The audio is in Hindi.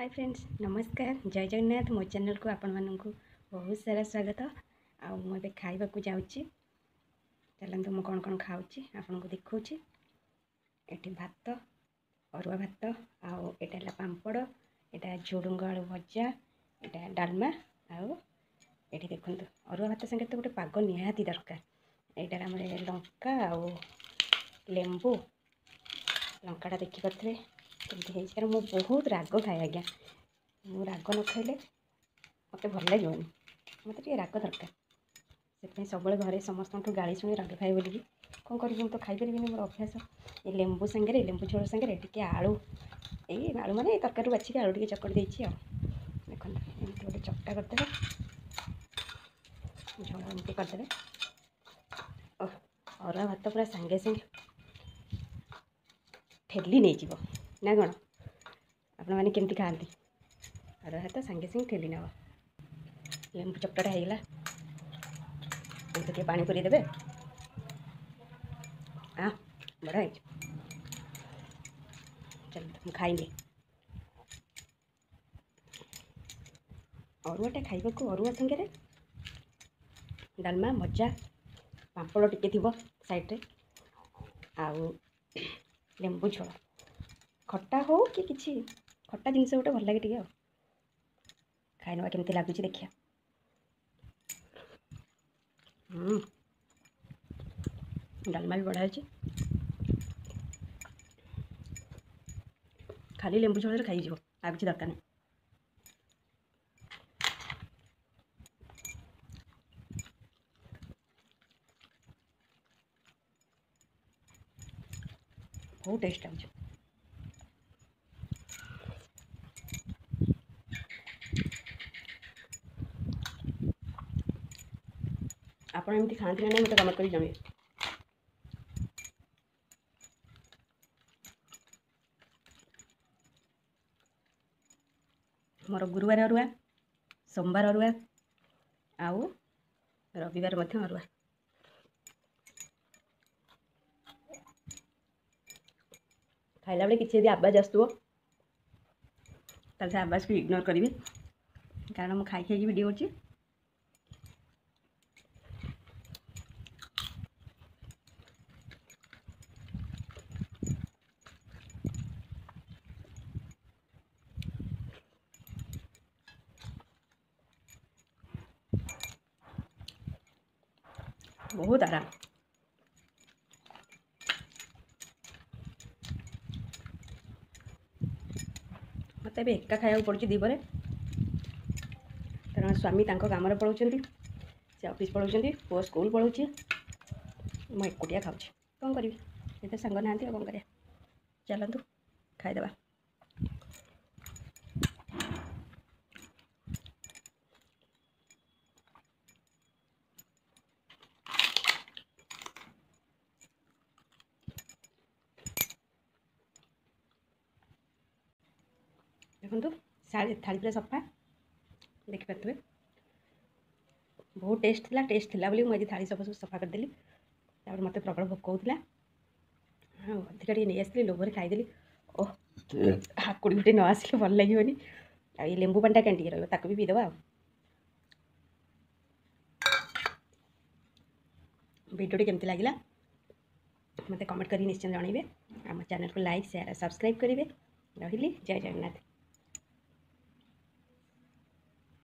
हाय फ्रेंड्स नमस्कार जय जगन्नाथ मो चैनल को आपण मानक बहुत सारा स्वागत आ मुझे खाइबा को जाऊँगी चलते मुझे कौन कौन खाऊँगी आपको देखा ये भात अरुआ भात आटा पापड़ यहाँ झुडुंग आलू भजा यहाँ डालमा आउ ये देखो अरुआ भात संगे तो गोटे पाग निहाती दरकार यहाँ आम लंका आउ लेंबू लंकाटा देखिपे कमी कारण मुझे बहुत राग खाए आज्ञा मु राग न खाइले मत भल लगे मत राग दरकार से सब घरे समस्त गाड़ी शुणी राग खाए बोली कौन करी तो खाईपरि मोर अभ्यास ये लेंबू सांगे लेंबू झोल सांगे टे आलू ये आलू मैंने तरकारी बाछिक आलू टे चकड़ी देती देख एमती गोटे चकटा करदे झोल एमती करदे अरुआ भात पूरा सांगे सांगे ठेली नहीं जीव ना कौन आपण मैंने केमती खाती अरुआ भात सांगे सांगे ठेली नब लेंबू चकटाटा होगा तो पानी पूरी देवे हाँ बड़ा चल तुम खाइली अरुआटा खाइबा को अरुआ संगे डालमा मजा पापड़ टिके थी साइड आउ लेंबू झोल खट्टा हो कि किसी खट्टा जिनस गोटे भल लगे टे खाई ना केमती लगुच देखिए डालमा भी बढ़ा है खाली लेंबू झोल खाई आ किसी दरकार नहीं बहुत टेस्ट आउच आपण एमती खाती ना मतलब कमेंट कर जमे मोर गुरुवार अरुआ सोमवार अरुआ आउ रविवार मध्य अरुआ खाइला बेले किसी आवाज आसुव ताल से आवाज को इग्नोर करेंगे कारण मुझे खाई खाई वीडियो कर बहुत आराम मत एका खाया पड़े दीपरे कारण स्वामी काम पलाऊँ से ऑफिस पलाऊँ पुआ स्कूल पलाऊँ मुझे एकुटिया खाऊँ कौन करी ये सांग ना कौन कर चलतु खाईदे देखो थाली पूरा सफा देखिपे बहुत टेस्ट थिला बोली मुझे थाली सब सफा करदेली मत प्रबल भोक होता हाँ अधिका टे नहीं आसली लोभर खाईदेली ओह हाकुड़ी गोटे न आसिले भल लगे ये लेंबू पानी क्या रहा भी पीदे वीडियो केमती लगे मत कमेंट कर निश्चय जनइबे आम चैनल को लाइक शेयर सब्सक्राइब करेंगे रही जय जगन्नाथ।